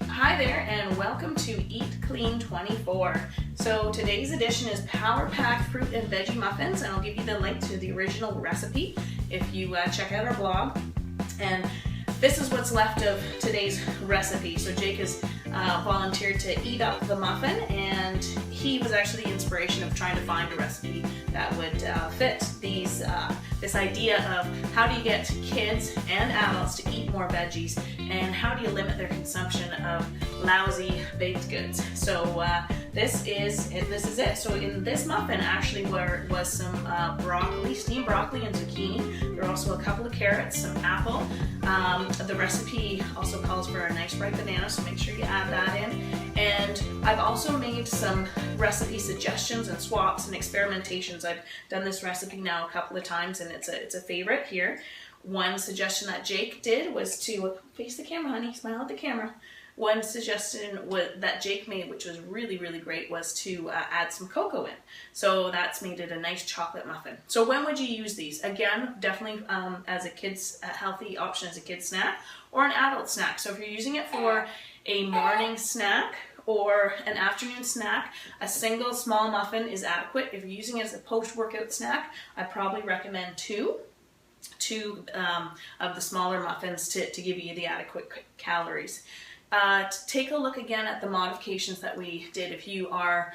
Hi there and welcome to Eat Clean 24. So today's edition is Power Pack Fruit and Veggie Muffins, and I'll give you the link to the original recipe if you check out our blog. And this is what's left of today's recipe. So Jake has volunteered to eat up the muffin, and he was actually the inspiration of trying to find a recipe that would fit this idea of how do you get kids and adults to eat more veggies, and how do you limit their consumption of lousy baked goods. So this is it. So in this muffin actually was some broccoli, steamed broccoli and zucchini. There are also a couple of carrots, some apple. The recipe also calls for a nice ripe banana, so make sure you add that in. And I've also made some recipe suggestions and swaps and experimentations. I've done this recipe now a couple of times, and it's a favorite here. One suggestion that Jake did was to face the camera, honey, smile at the camera. One suggestion that Jake made, which was really, really great, was to add some cocoa in. So that's made it a nice chocolate muffin. So when would you use these? Again, definitely as a kid's healthy option as a kid's snack or an adult snack. So if you're using it for a morning snack or an afternoon snack, a single small muffin is adequate. If you're using it as a post-workout snack, I probably recommend two of the smaller muffins to give you the adequate calories. Take a look again at the modifications that we did. If you are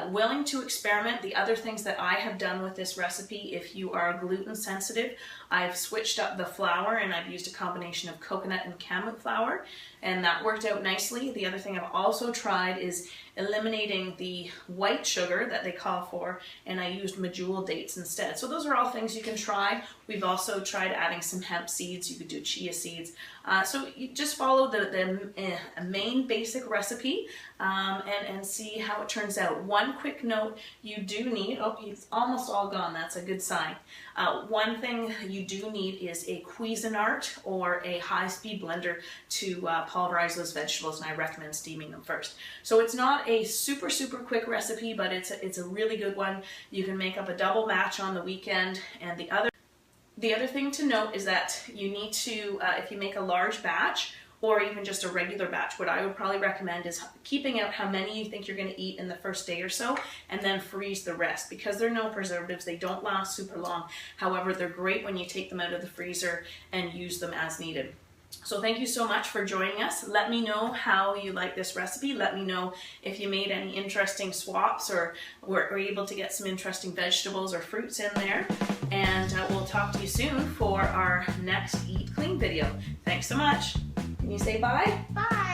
willing to experiment, the other things that I have done with this recipe, if you are gluten sensitive, I've switched up the flour and I've used a combination of coconut and kamut flour, and that worked out nicely. The other thing I've also tried is eliminating the white sugar that they call for, and I used medjool dates instead. So those are all things you can try. We've also tried adding some hemp seeds. You could do chia seeds. So you just follow the main basic recipe and see how it turns out. One quick note, you do need, oh, it's almost all gone, that's a good sign. One thing you do need is a Cuisinart or a high-speed blender to pulverize those vegetables, and I recommend steaming them first. So it's not a super quick recipe, but it's a really good one. You can make up a double batch on the weekend. And the other thing to note is that you need to, if you make a large batch, or even just a regular batch, what I would probably recommend is keeping out how many you think you're going to eat in the first day or so, and then freeze the rest. Because they're no preservatives, they don't last super long. However, they're great when you take them out of the freezer and use them as needed. So thank you so much for joining us. Let me know how you like this recipe. Let me know if you made any interesting swaps or were able to get some interesting vegetables or fruits in there. And we'll talk to you soon for our next Eat Clean video. Thanks so much. Can you say bye? Bye.